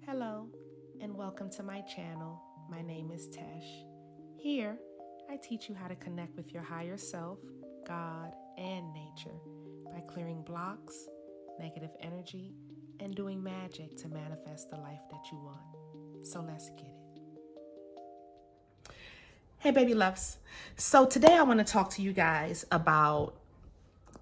Hello, and welcome to my channel. My name is Tesh. Here, I teach you how to connect with your higher self, God, and nature by clearing blocks, negative energy, and doing magic to manifest the life that you want. So let's get it. Hey, baby loves. So today I want to talk to you guys about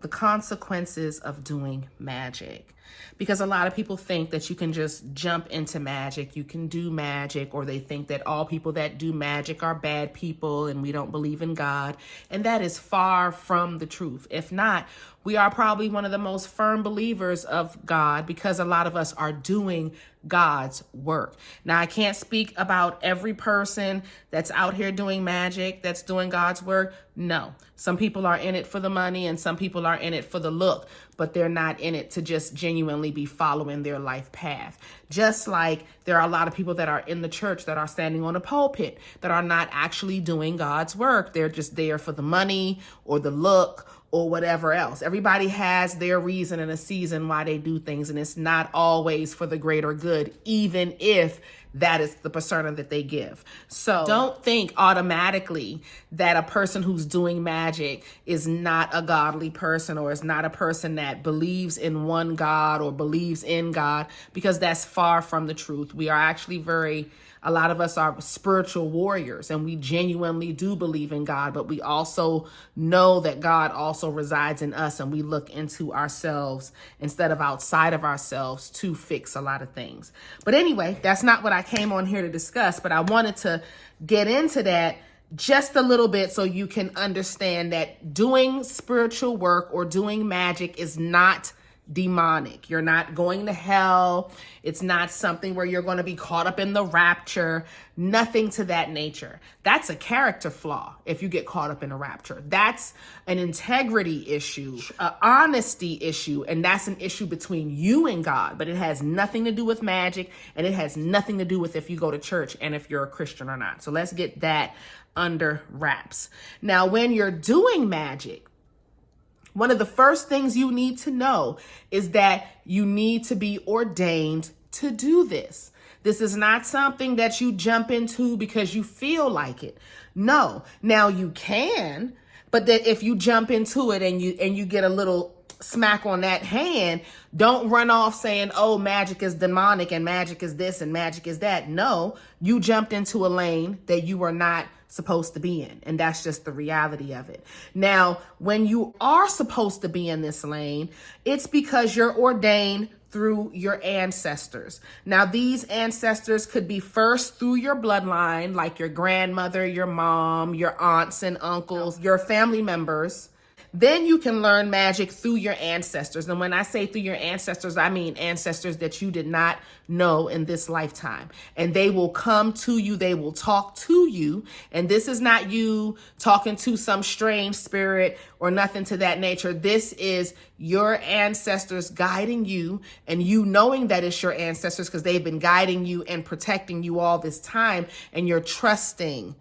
the consequences of doing magic, because a lot of people think that you can just jump into magic, you can do magic, or they think that all people that do magic are bad people and we don't believe in God. And that is far from the truth. If not, we are probably one of the most firm believers of God, because a lot of us are doing God's work. Now, I can't speak about every person that's out here doing magic, that's doing God's work. No, some people are in it for the money and some people are in it for the look, but they're not in it to just genuinely be following their life path. Just like there are a lot of people that are in the church that are standing on a pulpit that are not actually doing God's work. They're just there for the money or the look or whatever else. Everybody has their reason and a season why they do things, and it's not always for the greater good, even if that is the persona that they give. So don't think automatically that a person who's doing magic is not a godly person or is not a person that believes in one God or believes in God, because that's far from the truth. We are actually a lot of us are spiritual warriors, and we genuinely do believe in God, but we also know that God also resides in us, and we look into ourselves instead of outside of ourselves to fix a lot of things. But anyway, that's not what I came on here to discuss, but I wanted to get into that just a little bit so you can understand that doing spiritual work or doing magic is not demonic. You're not going to hell. It's not something where you're going to be caught up in the rapture. Nothing to that nature. That's a character flaw if you get caught up in a rapture. That's an integrity issue, an honesty issue, and that's an issue between you and God. But it has nothing to do with magic, and it has nothing to do with if you go to church and if you're a Christian or not. So let's get that under wraps. Now, when you're doing magic, one of the first things you need to know is that you need to be ordained to do this. This is not something that you jump into because you feel like it. No. Now you can, but that if you jump into it and you get a little smack on that hand, don't run off saying, oh, magic is demonic and magic is this and magic is that. No, you jumped into a lane that you are not supposed to be in. And that's just the reality of it. Now, when you are supposed to be in this lane, it's because you're ordained through your ancestors. Now, these ancestors could be first through your bloodline, like your grandmother, your mom, your aunts and uncles, your family members. Then you can learn magic through your ancestors. And when I say through your ancestors, I mean ancestors that you did not know in this lifetime. And they will come to you. They will talk to you. And this is not you talking to some strange spirit or nothing to that nature. This is your ancestors guiding you, and you knowing that it's your ancestors because they've been guiding you and protecting you all this time. And you're trusting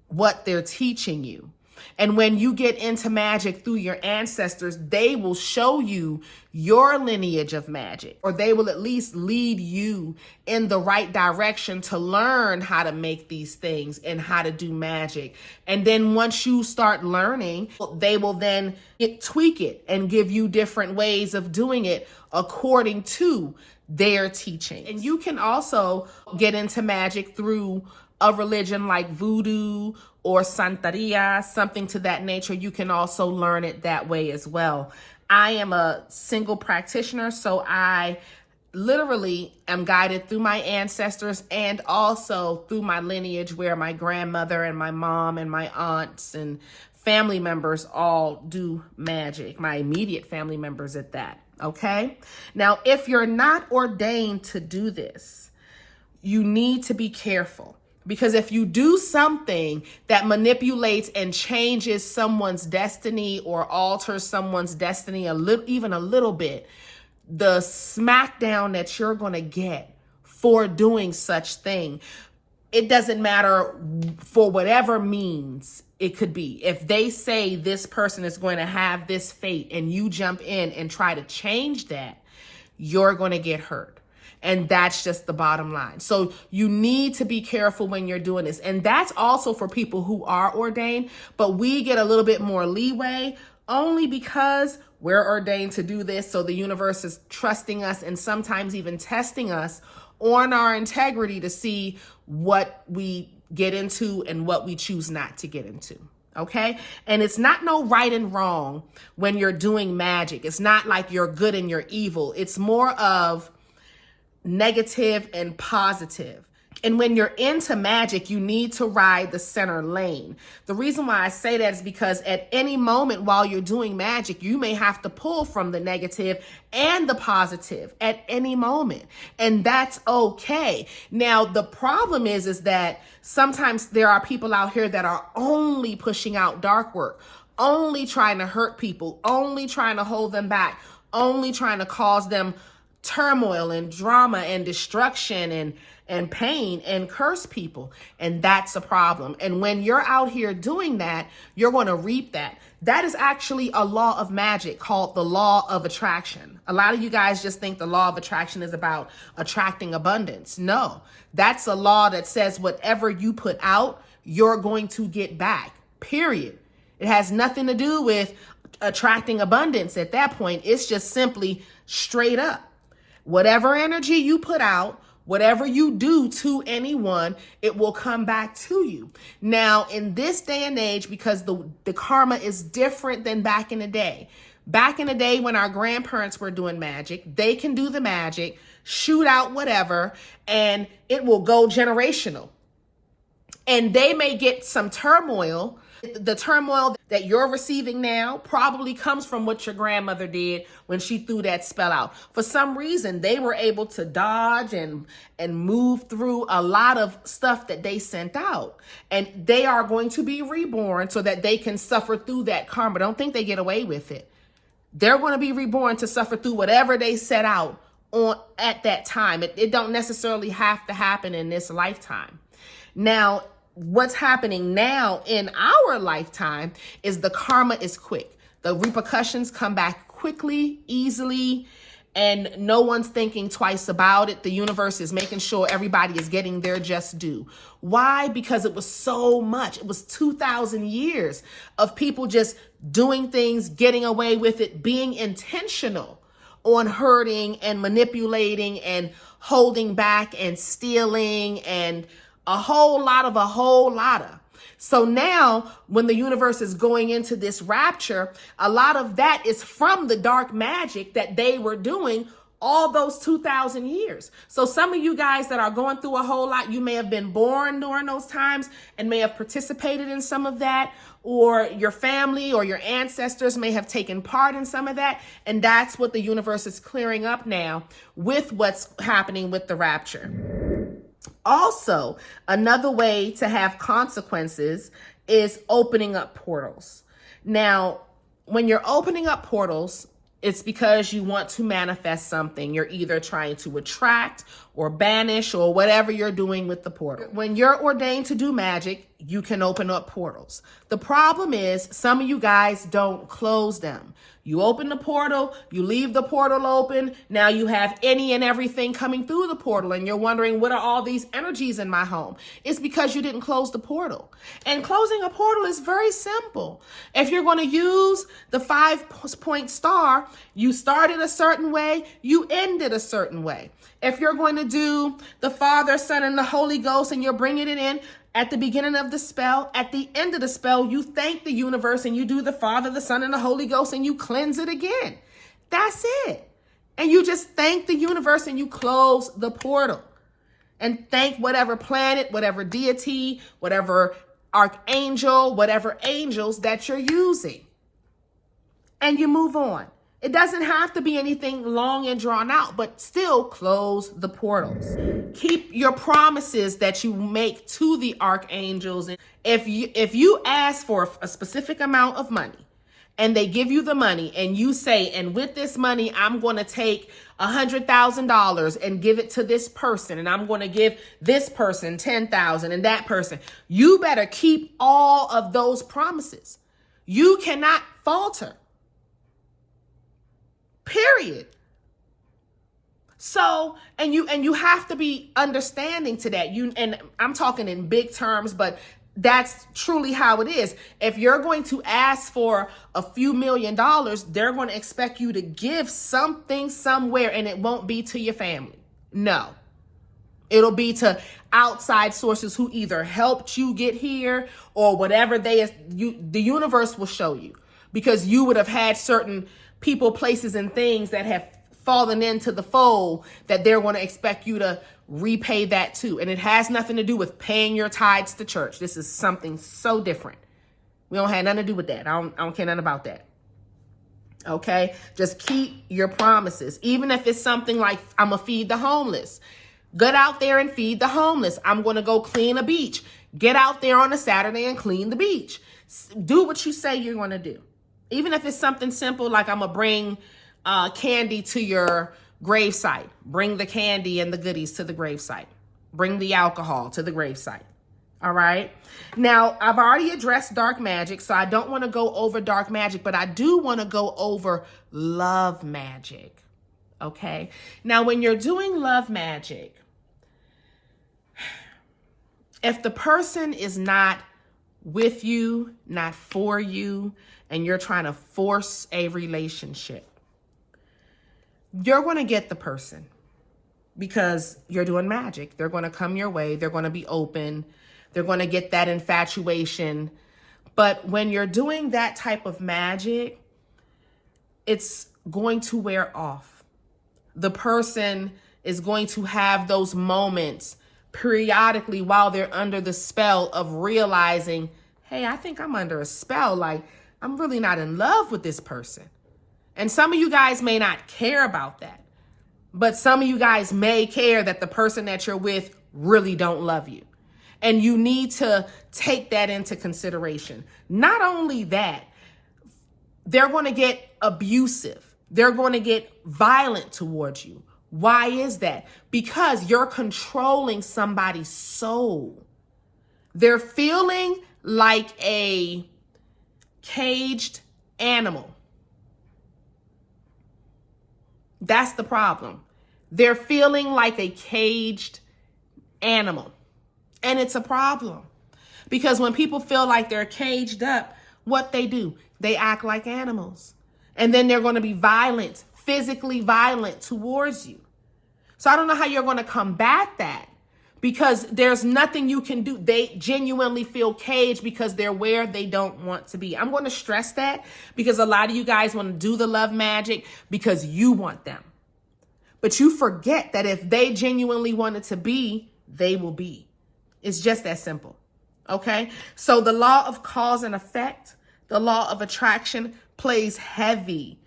what they're teaching you. And when you get into magic through your ancestors, they will show you your lineage of magic, or they will at least lead you in the right direction to learn how to make these things and how to do magic. And then once you start learning, they will then tweak it and give you different ways of doing it according to their teaching. And you can also get into magic through a religion like voodoo or Santeria, something to that nature. You can also learn it that way as well. I am a single practitioner, so I literally am guided through my ancestors and also through my lineage, where my grandmother and my mom and my aunts and family members all do magic, my immediate family members at that, okay? Now, if you're not ordained to do this, you need to be careful. Because if you do something that manipulates and changes someone's destiny or alters someone's destiny even a little bit, the smackdown that you're going to get for doing such thing, it doesn't matter for whatever means it could be. If they say this person is going to have this fate and you jump in and try to change that, you're going to get hurt. And that's just the bottom line. So you need to be careful when you're doing this. And that's also for people who are ordained, but we get a little bit more leeway only because we're ordained to do this. So the universe is trusting us and sometimes even testing us on our integrity to see what we get into and what we choose not to get into. Okay. And it's not no right and wrong when you're doing magic. It's not like you're good and you're evil. It's more of negative and positive. And when you're into magic, you need to ride the center lane. The reason why I say that is because at any moment while you're doing magic, you may have to pull from the negative and the positive at any moment. And that's okay. Now, the problem is that sometimes there are people out here that are only pushing out dark work, only trying to hurt people, only trying to hold them back, only trying to cause them turmoil and drama and destruction and pain and curse people. And that's a problem. And when you're out here doing that, you're going to reap that. That is actually a law of magic called the law of attraction. A lot of you guys just think the law of attraction is about attracting abundance. No, that's a law that says whatever you put out, you're going to get back, period. It has nothing to do with attracting abundance at that point. It's just simply straight up. Whatever energy you put out, whatever you do to anyone, it will come back to you. Now, in this day and age, because the karma is different than back in the day. Back in the day when our grandparents were doing magic, they can do the magic, shoot out whatever, and it will go generational. And they may get some turmoil. The turmoil that you're receiving now probably comes from what your grandmother did when she threw that spell out. For some reason, they were able to dodge and move through a lot of stuff that they sent out. And they are going to be reborn so that they can suffer through that karma. Don't think they get away with it. They're going to be reborn to suffer through whatever they set out on at that time. It don't necessarily have to happen in this lifetime. Now, what's happening now in our lifetime is the karma is quick. The repercussions come back quickly, easily, and no one's thinking twice about it. The universe is making sure everybody is getting their just due. Why? Because it was so much. It was 2,000 years of people just doing things, getting away with it, being intentional on hurting and manipulating and holding back and stealing and a whole lot of. So now when the universe is going into this rapture, a lot of that is from the dark magic that they were doing all those 2,000 years. So some of you guys that are going through a whole lot, you may have been born during those times and may have participated in some of that, or your family or your ancestors may have taken part in some of that. And that's what the universe is clearing up now with what's happening with the rapture. Also, another way to have consequences is opening up portals. Now, when you're opening up portals, it's because you want to manifest something. You're either trying to attract or banish or whatever you're doing with the portal. When you're ordained to do magic, you can open up portals. The problem is some of you guys don't close them. You open the portal, you leave the portal open. Now you have any and everything coming through the portal and you're wondering, what are all these energies in my home? It's because you didn't close the portal. And closing a portal is very simple. If you're going to use the 5-point star, you start it a certain way, you end it a certain way. If you're going to do the Father, Son, and the Holy Ghost and you're bringing it in, at the beginning of the spell, at the end of the spell, you thank the universe and you do the Father, the Son, and the Holy Ghost and you cleanse it again. That's it. And you just thank the universe and you close the portal. And thank whatever planet, whatever deity, whatever archangel, whatever angels that you're using. And you move on. It doesn't have to be anything long and drawn out, but still close the portals. Keep your promises that you make to the archangels. If you ask for a specific amount of money and they give you the money and you say, and with this money, I'm going to take $100,000 and give it to this person. And I'm going to give this person 10,000 and that person. You better keep all of those promises. You cannot falter. Period. So, and you have to be understanding to that. And I'm talking in big terms, but that's truly how it is. If you're going to ask for a few $1,000,000, they're going to expect you to give something somewhere, and it won't be to your family. No. It'll be to outside sources who either helped you get here or whatever the universe will show you, because you would have had certain people, places, and things that have fallen into the fold that they're going to expect you to repay that to. And it has nothing to do with paying your tithes to church. This is something so different. We don't have nothing to do with that. I don't care nothing about that. Okay? Just keep your promises. Even if it's something like, I'm going to feed the homeless. Get out there and feed the homeless. I'm going to go clean a beach. Get out there on a Saturday and clean the beach. Do what you say you're going to do. Even if it's something simple like I'm going to bring candy to your gravesite. Bring the candy and the goodies to the gravesite. Bring the alcohol to the gravesite. All right. Now, I've already addressed dark magic, so I don't want to go over dark magic, but I do want to go over love magic. Okay. Now, when you're doing love magic, if the person is not with you, not for you, and you're trying to force a relationship, you're going to get the person because you're doing magic. They're going to come your way. They're going to be open. They're going to get that infatuation. But when you're doing that type of magic, it's going to wear off. The person is going to have those moments periodically while they're under the spell of realizing, hey, I think I'm under a spell. Like, I'm really not in love with this person. And some of you guys may not care about that, but some of you guys may care that the person that you're with really don't love you. And you need to take that into consideration. Not only that, they're going to get abusive. They're going to get violent towards you. Why is that? Because you're controlling somebody's soul. They're feeling like a caged animal. That's the problem. They're feeling like a caged animal. And it's a problem. Because when people feel like they're caged up, what they do, they act like animals. And then they're going to be violent, physically violent towards you. So I don't know how you're going to combat that, because there's nothing you can do. They genuinely feel caged because they're where they don't want to be. I'm going to stress that because a lot of you guys want to do the love magic because you want them. But you forget that if they genuinely wanted to be, they will be. It's just that simple. Okay? So the law of cause and effect, the law of attraction plays heavy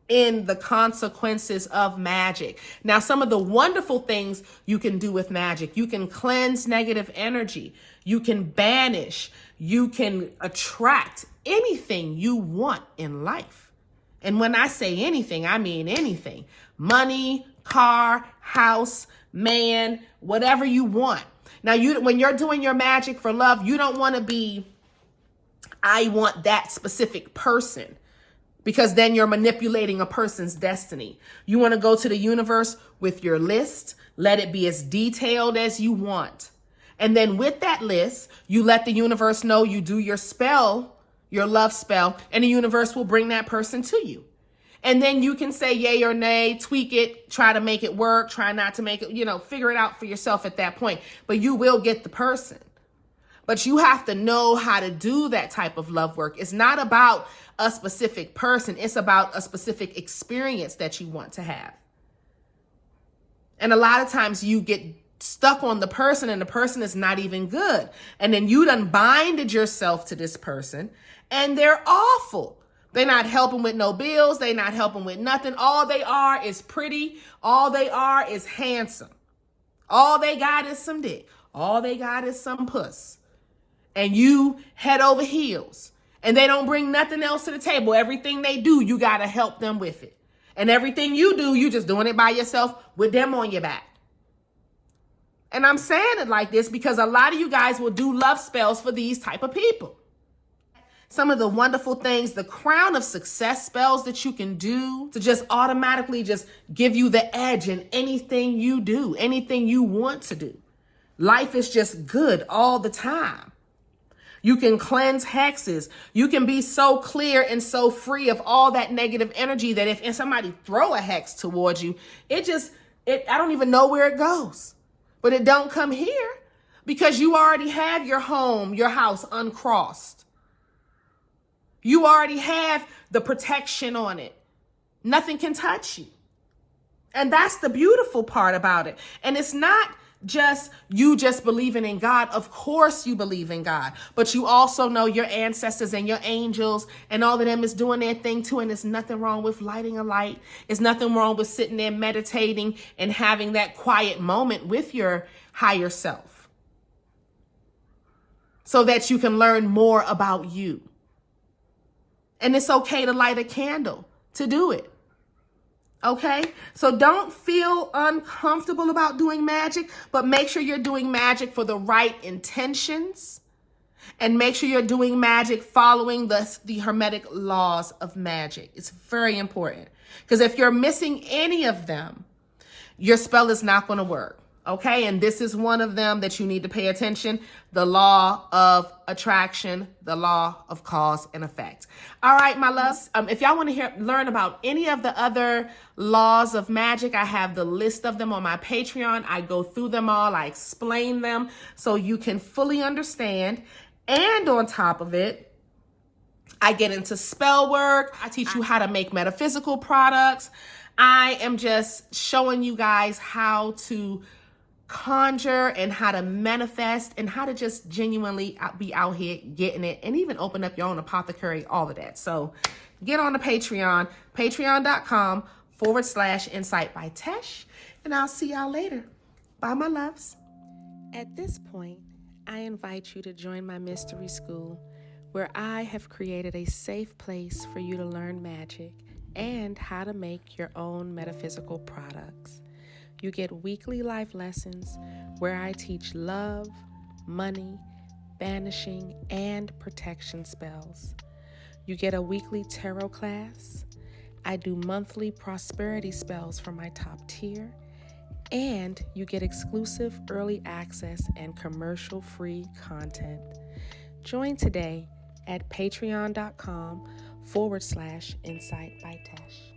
in the consequences of magic. Now, some of the wonderful things you can do with magic: you can cleanse negative energy, you can banish, you can attract anything you want in life. And when I say anything, I mean anything. Money, car, house, man, whatever you want. Now, when you're doing your magic for love, you don't want to be, I want that specific person, because then you're manipulating a person's destiny. You want to go to the universe with your list, let it be as detailed as you want. And then with that list, you let the universe know you do your spell, your love spell, and the universe will bring that person to you. And then you can say yay or nay, tweak it, try to make it work, try not to make it, figure it out for yourself at that point. But you will get the person. But you have to know how to do that type of love work. It's not about a specific person. It's about a specific experience that you want to have. And a lot of times you get stuck on the person and the person is not even good. And then you done binded yourself to this person and they're awful. They're not helping with no bills. They're not helping with nothing. All they are is pretty. All they are is handsome. All they got is some dick. All they got is some puss. And you head over heels. And they don't bring nothing else to the table. Everything they do, you got to help them with it. And everything you do, you just doing it by yourself with them on your back. And I'm saying it like this because a lot of you guys will do love spells for these type of people. some of the wonderful things, the crown of success spells that you can do to just automatically just give you the edge in anything you do, anything you want to do. Life is just good all the time. You can cleanse hexes. You can be so clear and so free of all that negative energy that if somebody throw a hex towards you, I don't even know where it goes. But it don't come here because you already have your home, your house uncrossed. You already have the protection on it. Nothing can touch you. And that's the beautiful part about it. And it's not just you just believing in God. Of course you believe in God, but you also know your ancestors and your angels and all of them is doing their thing too. And there's nothing wrong with lighting a light. There's nothing wrong with sitting there meditating and having that quiet moment with your higher self so that you can learn more about you. And it's okay to light a candle to do it. Okay? So don't feel uncomfortable about doing magic, but make sure you're doing magic for the right intentions. And make sure you're doing magic following the hermetic laws of magic. It's very important. Because if you're missing any of them, your spell is not going to work. Okay, and this is one of them that you need to pay attention. The law of attraction, the law of cause and effect. All right, my loves. If y'all want to learn about any of the other laws of magic, I have the list of them on my Patreon. I go through them all. I explain them so you can fully understand. And on top of it, I get into spell work. I teach you how to make metaphysical products. I am just showing you guys how to conjure and how to manifest and how to just genuinely be out here getting it and even open up your own apothecary, all of that. So get on the Patreon, patreon.com/Insight by Tesh, and I'll see y'all later. Bye, my loves. At this point, I invite you to join my mystery school where I have created a safe place for you to learn magic and how to make your own metaphysical products. You get weekly life lessons where I teach love, money, banishing, and protection spells. You get a weekly tarot class. I do monthly prosperity spells for my top tier. And you get exclusive early access and commercial-free content. Join today at patreon.com/Insight by Tesh.